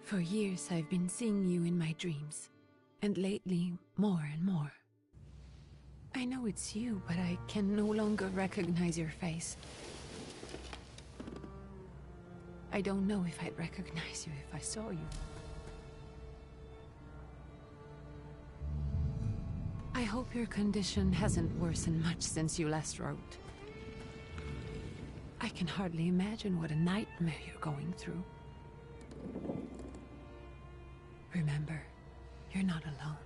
For years I've been seeing you in my dreams, and lately, more and more. I know it's you, but I can no longer recognize your face. I don't know if I'd recognize you if I saw you. I hope your condition hasn't worsened much since you last wrote. I can hardly imagine what a nightmare you're going through. Remember, you're not alone.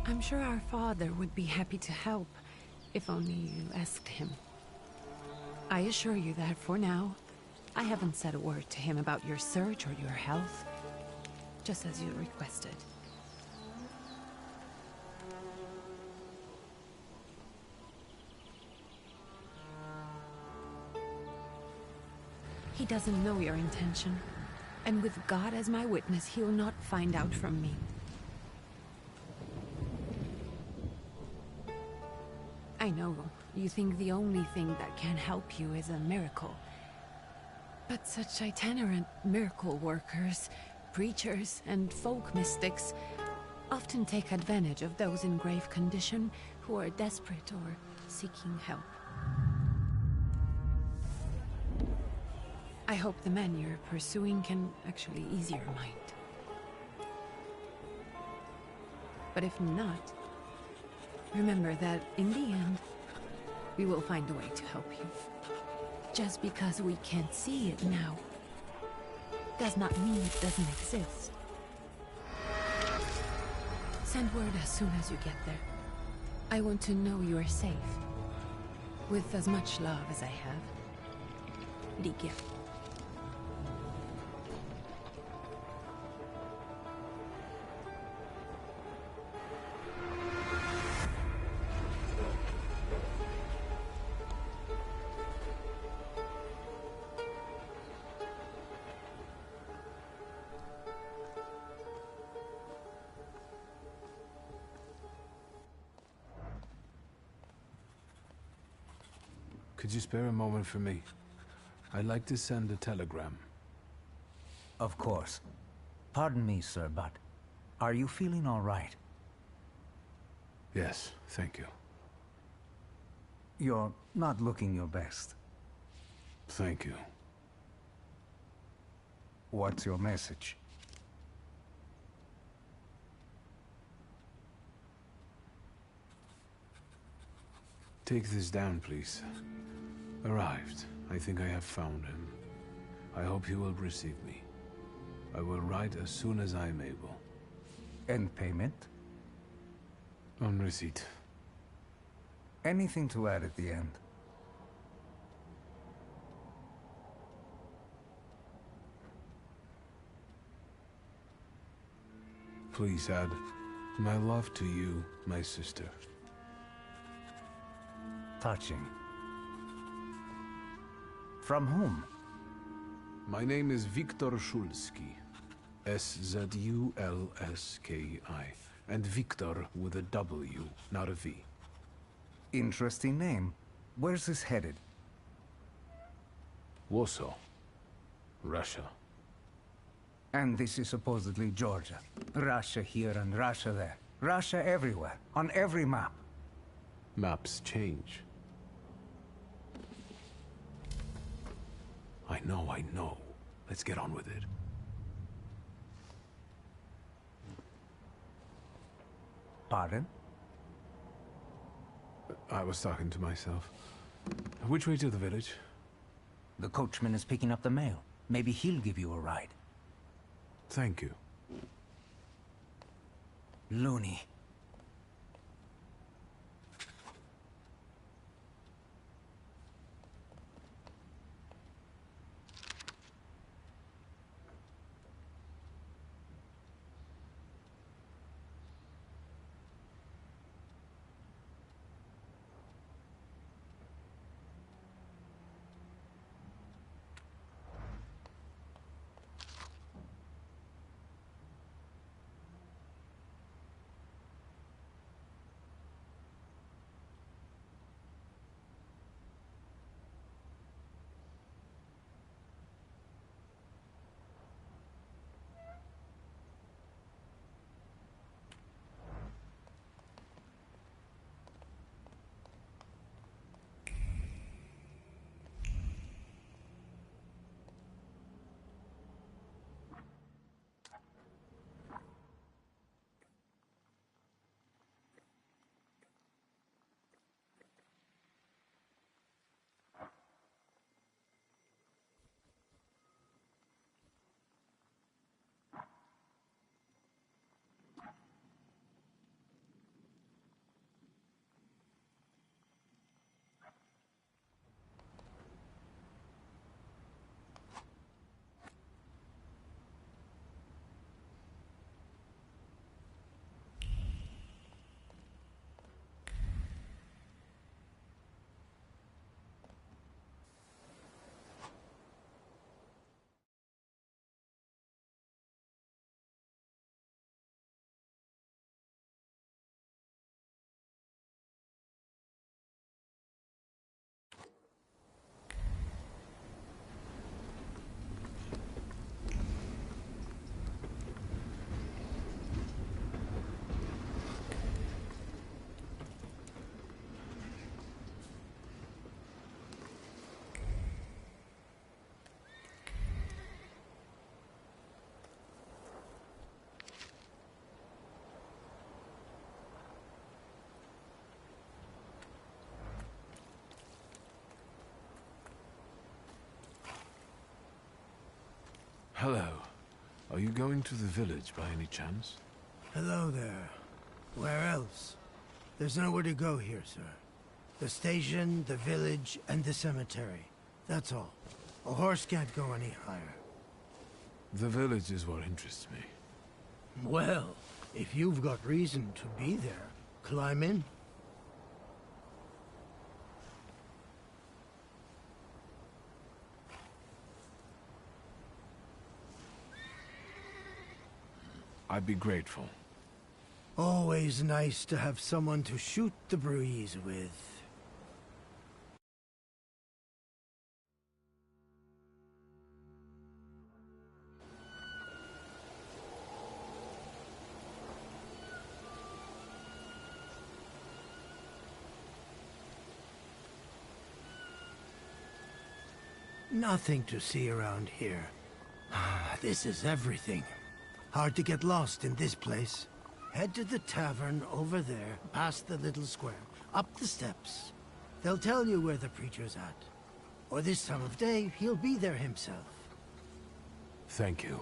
I'm sure our father would be happy to help, if only you asked him. I assure you that for now, I haven't said a word to him about your search or your health, just as you requested. He doesn't know your intention, and with God as my witness, he'll not find out from me. I know, you think the only thing that can help you is a miracle. But such itinerant miracle workers, preachers, and folk mystics often take advantage of those in grave condition who are desperate or seeking help. I hope the man you're pursuing can actually ease your mind. But if not, remember that in the end, we will find a way to help you. Just because we can't see it now, does not mean it doesn't exist. Send word as soon as you get there. I want to know you are safe. With as much love as I have. Ligia. Could you spare a moment for me? I'd like to send a telegram. Of course. Pardon me, sir, but are you feeling all right? Yes, thank you. You're not looking your best. Thank you. What's your message? Take this down, please. Arrived. I think I have found him. I hope he will receive me. I will write as soon as I am able. And payment? On receipt. Anything to add at the end? Please add, my love to you, my sister. Touching. From whom? My name is Viktor Szulski. S-Z-U-L-S-K-I. And Viktor with a W, not a V. Interesting name. Where's this headed? Warsaw. Russia. And this is supposedly Georgia. Russia here and Russia there. Russia everywhere. On every map. Maps change. I know. Let's get on with it. Pardon? I was talking to myself. Which way to the village? The coachman is picking up the mail. Maybe he'll give you a ride. Thank you. Loony. Hello. Are you going to the village by any chance? Hello there. Where else? There's nowhere to go here, sir. The station, the village, and the cemetery. That's all. A horse can't go any higher. The village is what interests me. Well, if you've got reason to be there, climb in. I'd be grateful. Always nice to have someone to shoot the breeze with. Nothing to see around here. This is everything. Hard to get lost in this place. Head to the tavern over there, past the little square, up the steps. They'll tell you where the preacher's at. Or this time of day, he'll be there himself. Thank you.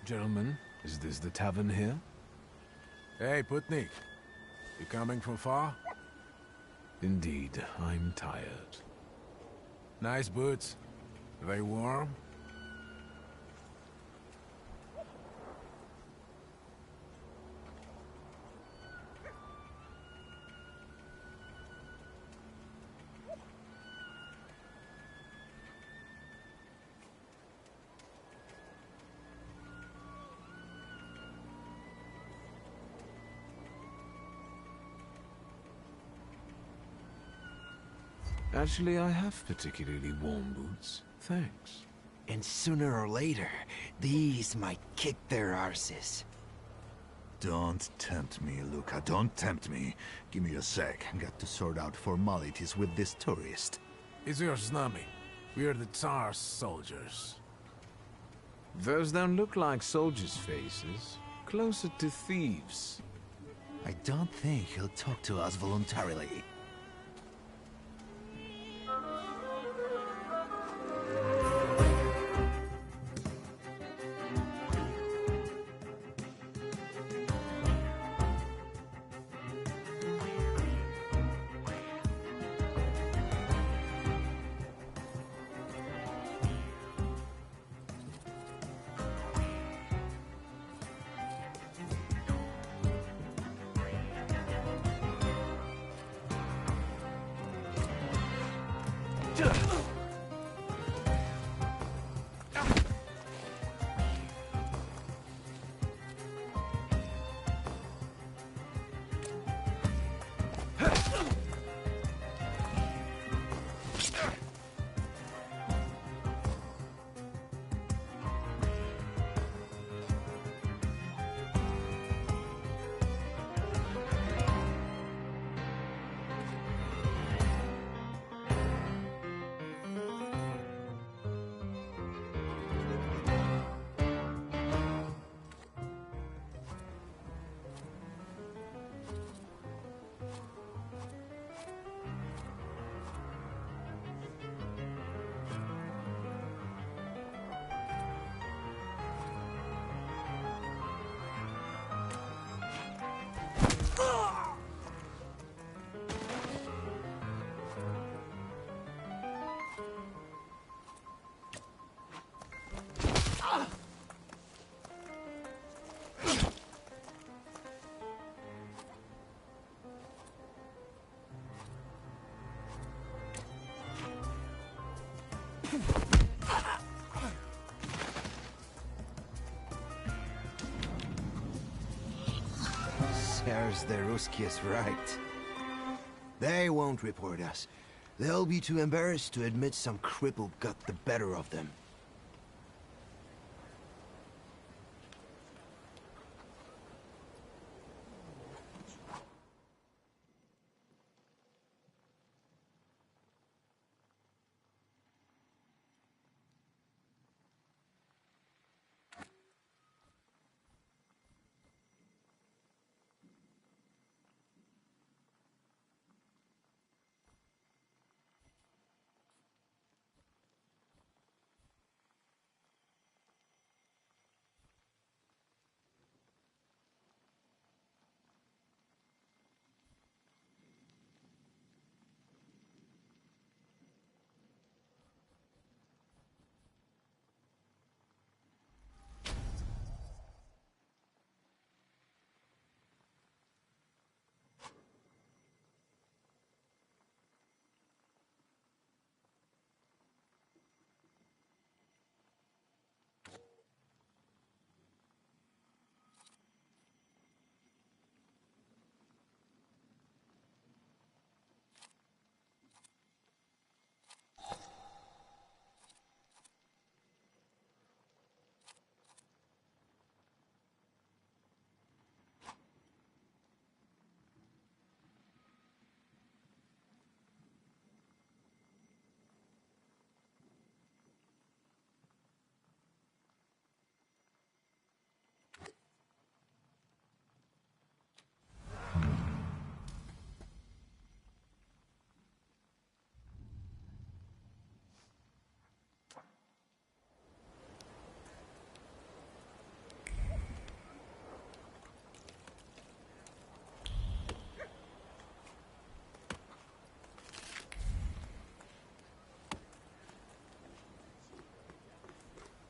Gentlemen, is this the tavern here? Hey, Putnik. You coming from far? Indeed, I'm tired. Nice boots. Are they warm? Actually, I have particularly warm boots. Thanks. And sooner or later, these might kick their arses. Don't tempt me, Luca. Don't tempt me. Give me a sec. Got to sort out formalities with this tourist. It's your snummy. We are the Tsar's soldiers. Those don't look like soldiers' faces. Closer to thieves. I don't think he'll talk to us voluntarily. There's the Ruskies right. They won't report us. They'll be too embarrassed to admit some cripple got the better of them.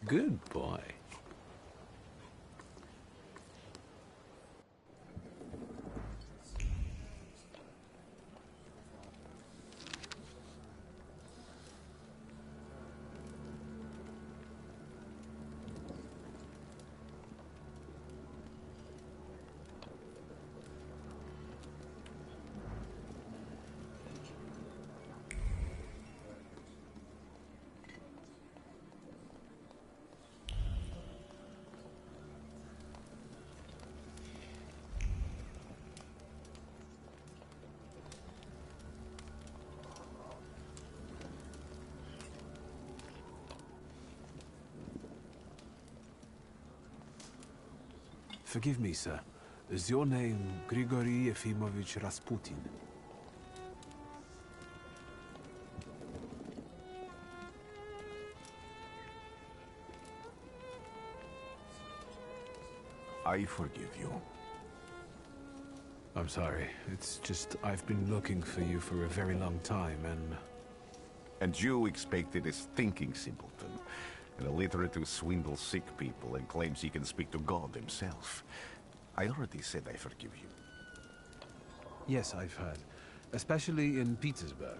Good boy. Forgive me, sir. Is your name Grigory Efimovich Rasputin? I forgive you. I'm sorry. It's just I've been looking for you for a very long time, and... And you expected a thinking simpleton, an illiterate who swindles sick people and claims he can speak to God himself. I already said I forgive you. Yes, I've heard. Especially in Petersburg.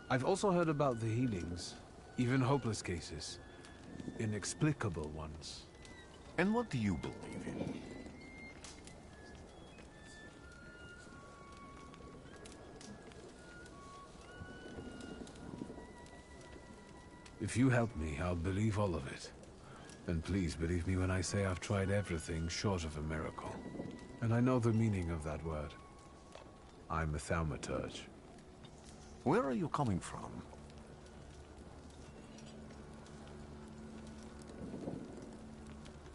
I've also heard about the healings. Even hopeless cases. Inexplicable ones. And what do you believe in? If you help me, I'll believe all of it. And please believe me when I say I've tried everything short of a miracle. And I know the meaning of that word. I'm a Thaumaturge. Where are you coming from?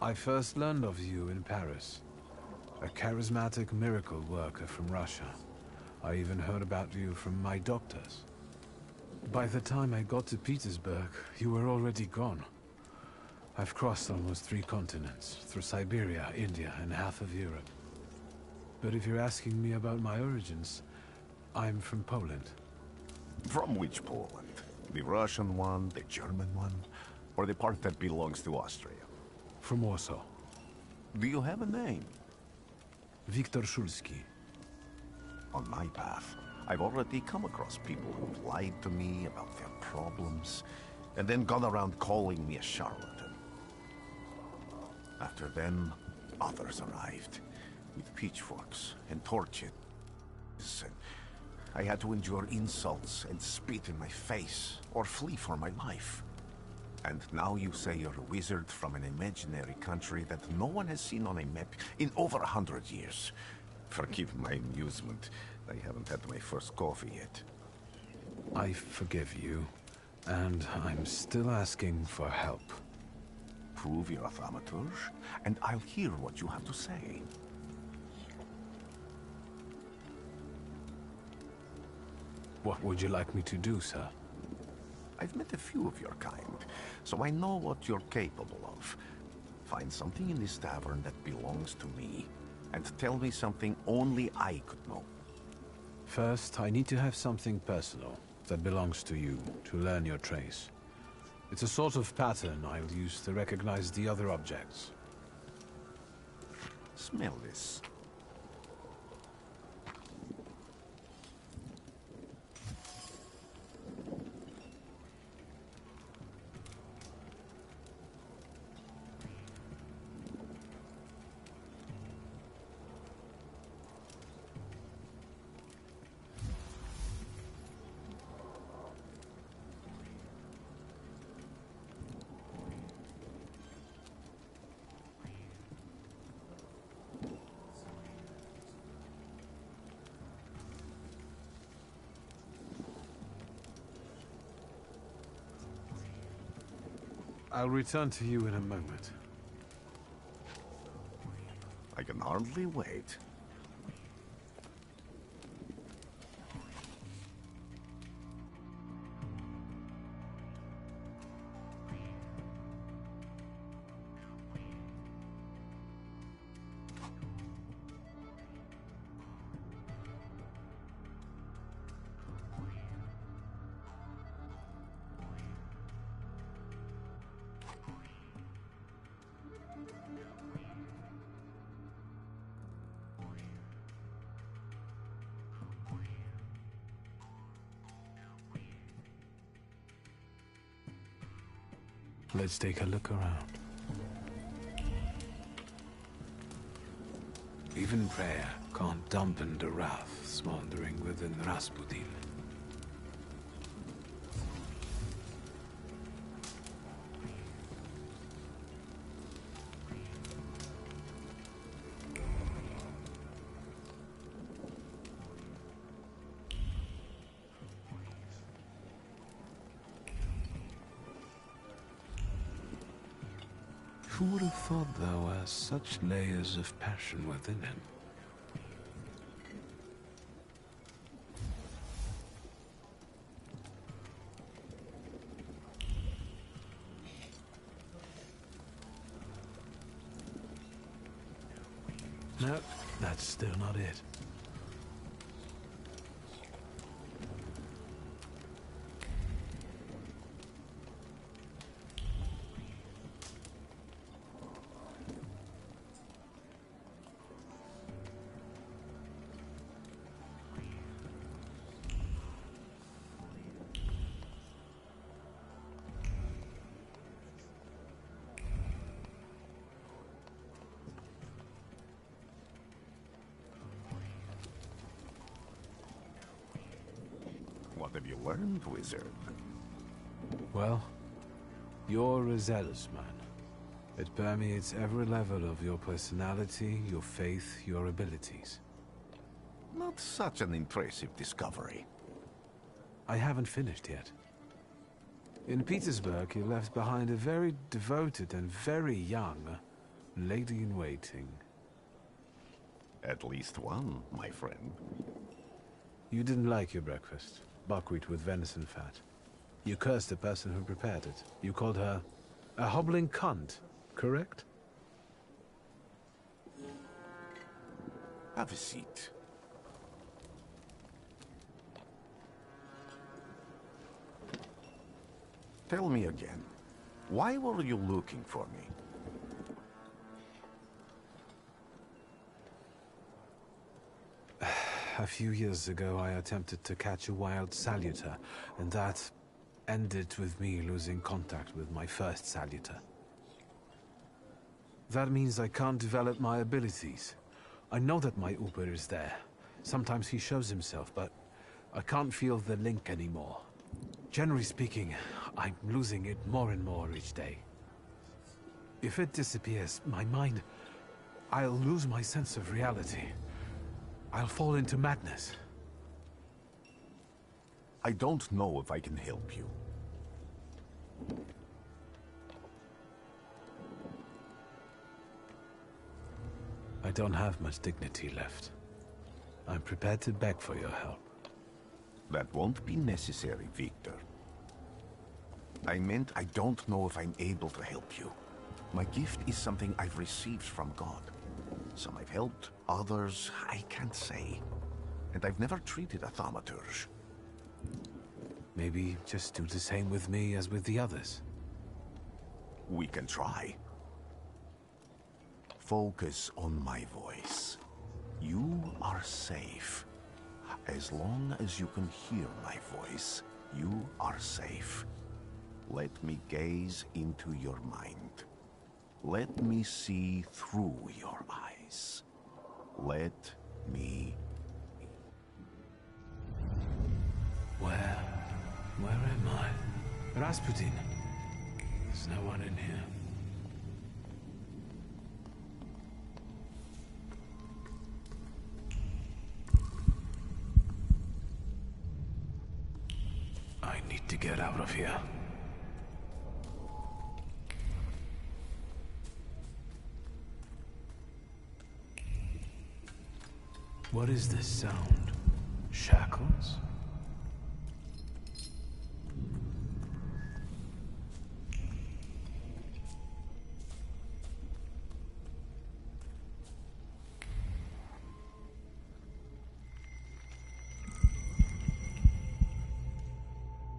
I first learned of you in Paris. A charismatic miracle worker from Russia. I even heard about you from my doctors. By the time I got to Petersburg, you were already gone. I've crossed almost 3 continents, through Siberia, India, and half of Europe. But if you're asking me about my origins, I'm from Poland. From which Poland? The Russian one, the German one, or the part that belongs to Austria? From Warsaw. Do you have a name? Viktor Szulski. On my path, I've already come across people who've lied to me about their problems, and then gone around calling me a charlatan. After then, others arrived. with pitchforks and torches. And I had to endure insults and spit in my face, or flee for my life. And now you say you're a wizard from an imaginary country that no one has seen on a map in over 100 years. Forgive my amusement. I haven't had my first coffee yet. I forgive you, and I'm still asking for help. Prove you're a Thaumaturge, and I'll hear what you have to say. What would you like me to do, sir? I've met a few of your kind, so I know what you're capable of. Find something in this tavern that belongs to me, and tell me something only I could know. First, I need to have something personal that belongs to you to learn your trace. It's a sort of pattern I'll use to recognize the other objects. Smell this. I'll return to you in a moment. I can hardly wait. Let's take a look around. Even prayer can't dampen the wrath smoldering within Rasputin. Who would have thought there were such layers of passion within him? No, that's still not it. What have you learned, wizard? Well, you're a zealous man. It permeates every level of your personality, your faith, your abilities. Not such an impressive discovery. I haven't finished yet. In Petersburg, you left behind a very devoted and very young lady-in-waiting. At least one, my friend. You didn't like your breakfast. Buckwheat with venison fat. You cursed the person who prepared it. You called her a hobbling cunt, correct? Have a seat. Tell me again, why were you looking for me? A few years ago, I attempted to catch a wild saluter, and that ended with me losing contact with my first saluter. That means I can't develop my abilities. I know that my Uber is there. Sometimes he shows himself, but I can't feel the link anymore. Generally speaking, I'm losing it more and more each day. If it disappears, my mind... I'll lose my sense of reality. I'll fall into madness. I don't know if I can help you. I don't have much dignity left. I'm prepared to beg for your help. That won't be necessary, Victor. I meant I don't know if I'm able to help you. My gift is something I've received from God. Some I've helped, others I can't say. And I've never treated a Thaumaturge. Maybe just do the same with me as with the others. We can try. Focus on my voice. You are safe. As long as you can hear my voice, you are safe. Let me gaze into your mind. Let me see through your eyes. Let me... Where am I? Rasputin. There's no one in here. I need to get out of here. What is this sound? Shackles?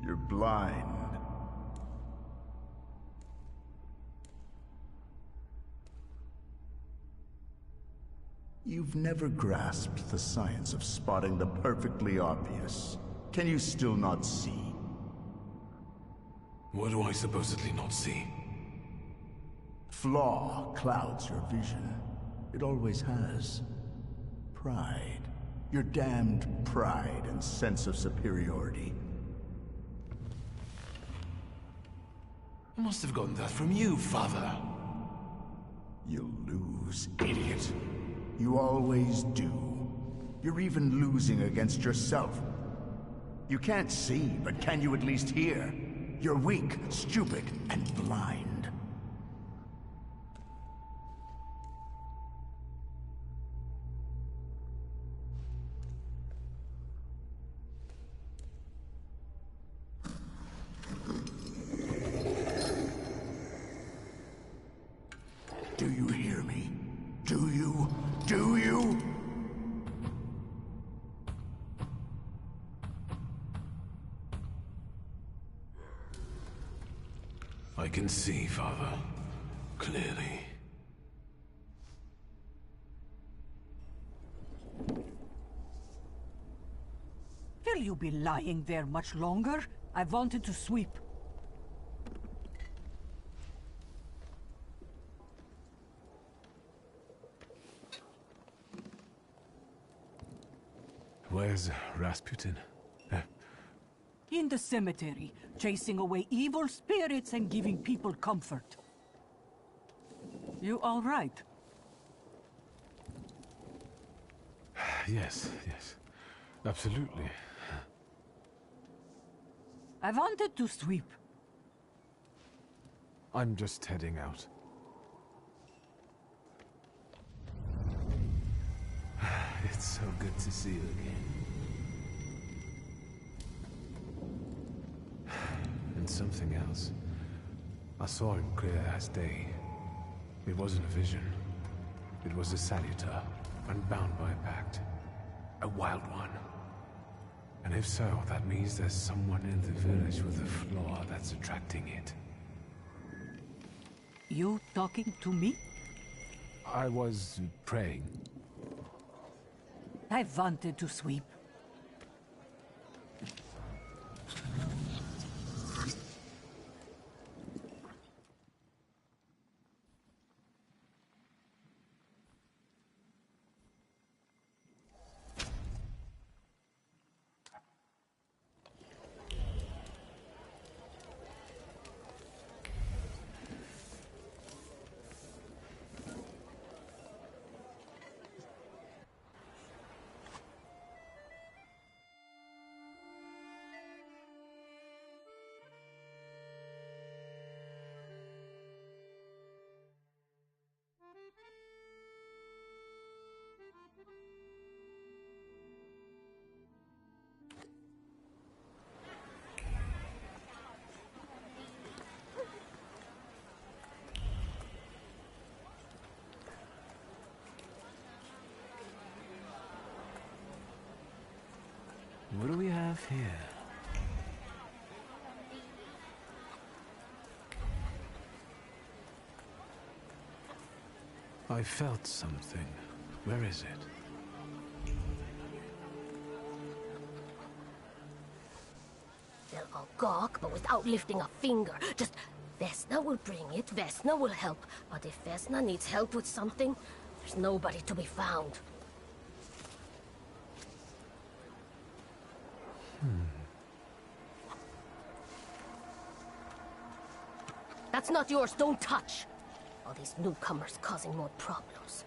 You're blind. You've never grasped the science of spotting the perfectly obvious. Can you still not see? What do I supposedly not see? Flaw clouds your vision. It always has. Pride. Your damned pride and sense of superiority. I must have gotten that from you, Father. You'll lose, idiot. You always do. You're even losing against yourself. You can't see, but can you at least hear? You're weak, stupid, and blind. Do you hear me? Do you? Do you? I can see, Father. Clearly. Will you be lying there much longer? I wanted to sweep. Where's Rasputin? In the cemetery, chasing away evil spirits and giving people comfort. You all right? Yes. Absolutely. I wanted to sweep. I'm just heading out. It's so good to see you again. And something else. I saw him clear as day. It wasn't a vision. It was a saluter, unbound by a pact. A wild one. And if so, that means there's someone in the village with a flaw that's attracting it. You talking to me? I was praying. I wanted to sweep. have here? I felt something. Where is it? They'll all gawk, but without lifting a finger. Just, Vesna will bring it, Vesna will help. But if Vesna needs help with something, there's nobody to be found. That's not yours, don't touch! All these newcomers causing more problems.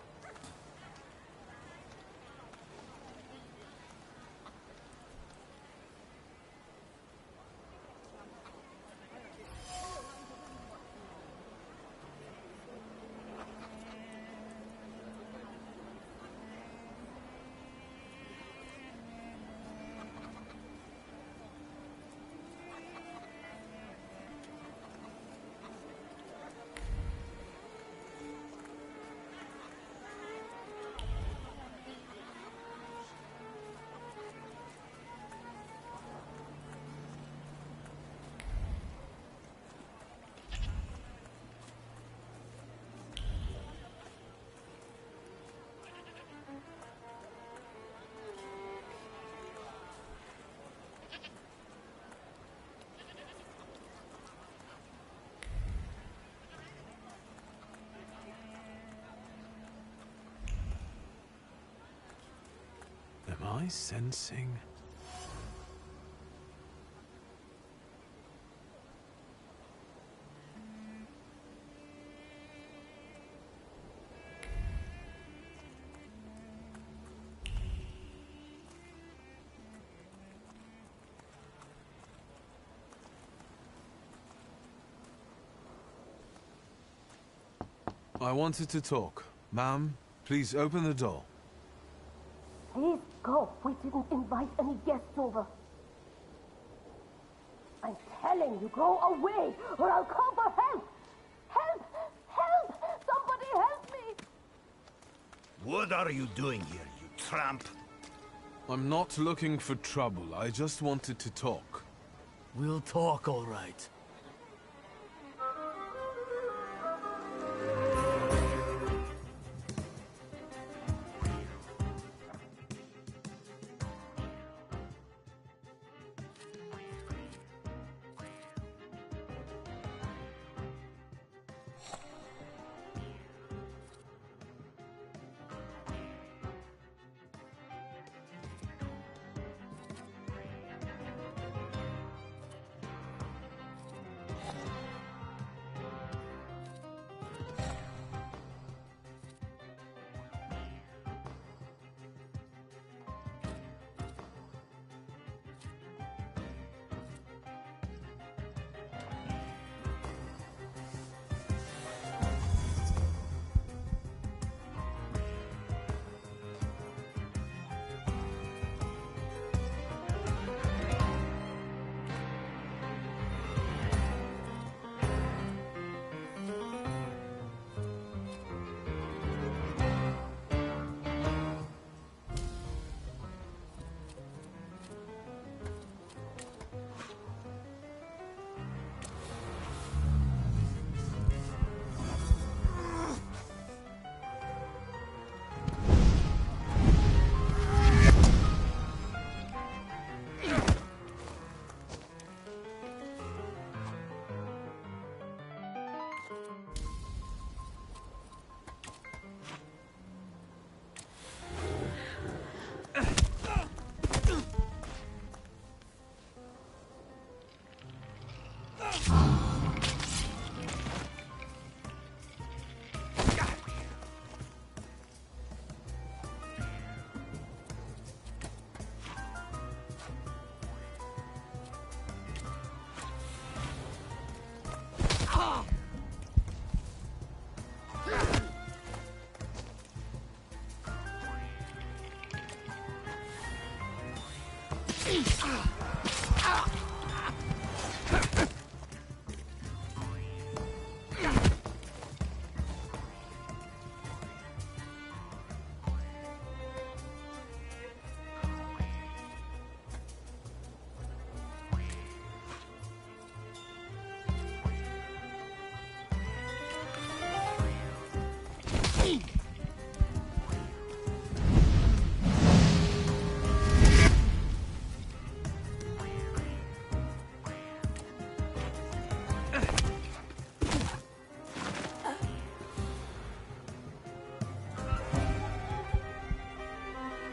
Am I sensing? I wanted to talk. Ma'am, please open the door. Please go. We didn't invite any guests over. I'm telling you, go away, or I'll call for help! Help! Help! Somebody help me! What are you doing here, you tramp? I'm not looking for trouble. I just wanted to talk. We'll talk, all right.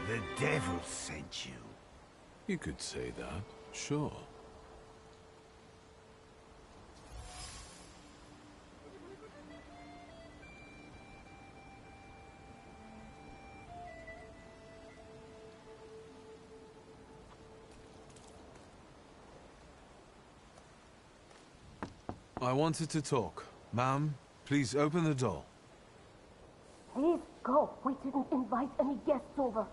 The devil sent you. You could say that, sure. I wanted to talk. Ma'am, please open the door. Please go. We didn't invite any guests over.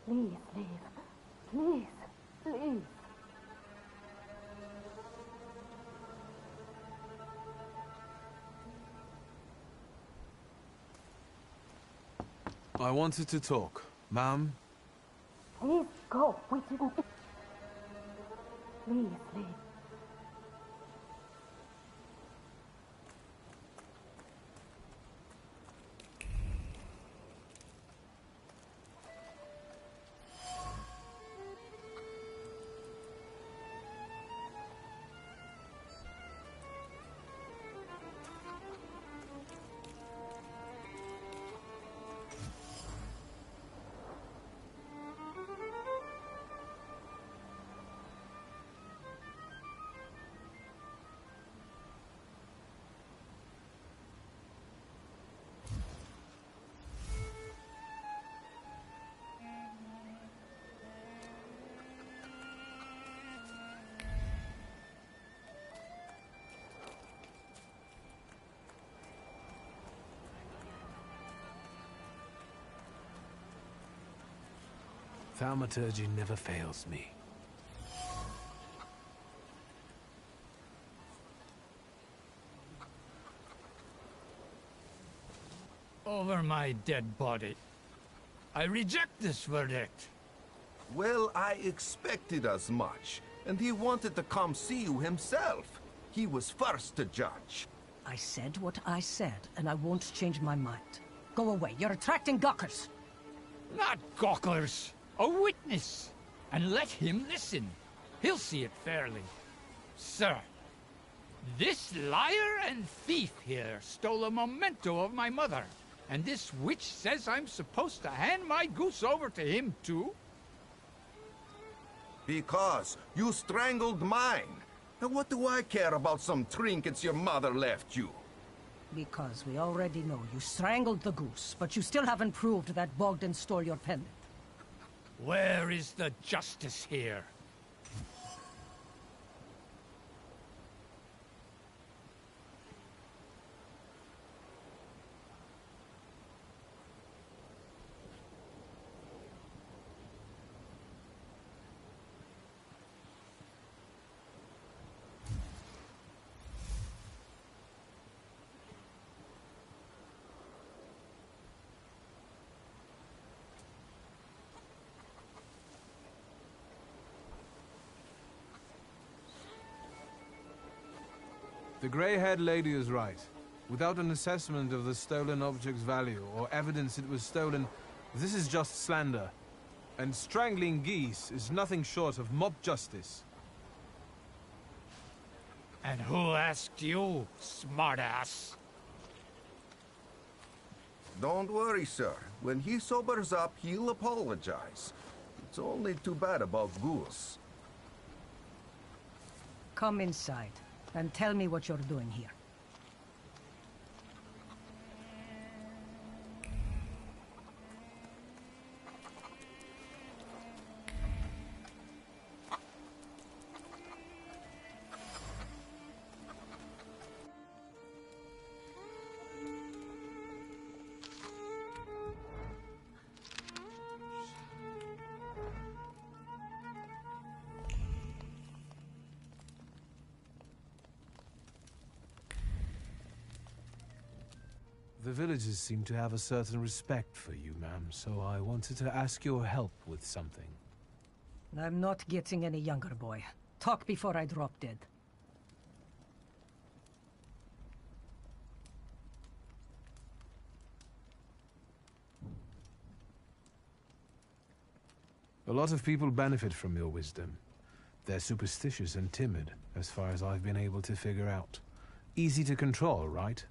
Please leave. Please, please. I wanted to talk. Ma'am? Please go. We didn't... Please leave. Thaumaturge never fails me. Over my dead body. I reject this verdict. Well, I expected as much. And he wanted to come see you himself. He was first to judge. I said what I said, and I won't change my mind. Go away. You're attracting gawkers. Not gawkers. A witness. And let him listen. He'll see it fairly. Sir, this liar and thief here stole a memento of my mother. And this witch says I'm supposed to hand my goose over to him too? Because you strangled mine. Now what do I care about some trinkets your mother left you? Because we already know you strangled the goose, but you still haven't proved that Bogdan stole your pendant. Where is the justice here? The grey-haired lady is right. Without an assessment of the stolen object's value or evidence it was stolen, this is just slander. And strangling geese is nothing short of mob justice. And who asked you, smartass? Don't worry, sir. When he sobers up, he'll apologize. It's only too bad about Goose. Come inside, and tell me what you're doing here. The villagers seem to have a certain respect for you, ma'am, so I wanted to ask your help with something. I'm not getting any younger, boy. Talk before I drop dead. lot of people benefit from your wisdom. They're superstitious and timid, as far as I've been able to figure out. Easy to control, right?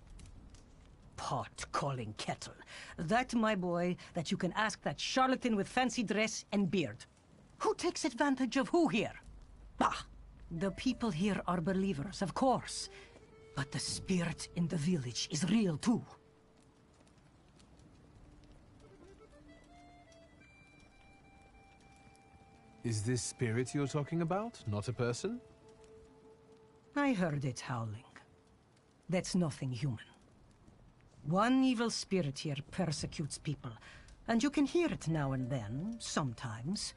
Pot calling kettle. That, my boy, that you can ask that charlatan with fancy dress and beard. Who takes advantage of who here? Bah! The people here are believers, of course. But the spirit in the village is real, too. Is this spirit you're talking about, not a person? I heard it howling. That's nothing human. One evil spirit here persecutes people, and you can hear it now and then, sometimes.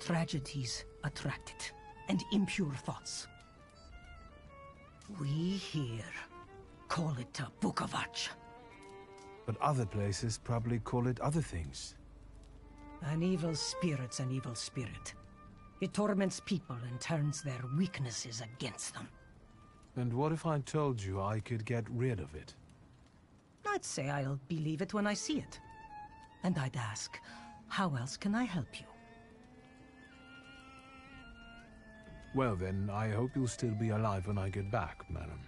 Tragedies attract it, and impure thoughts. We here call it a Bukavac. But other places probably call it other things. An evil spirit's an evil spirit. It torments people and turns their weaknesses against them. And what if I told you I could get rid of it? I'd say I'll believe it when I see it. And I'd ask, how else can I help you? Well then, I hope you'll still be alive when I get back, madam.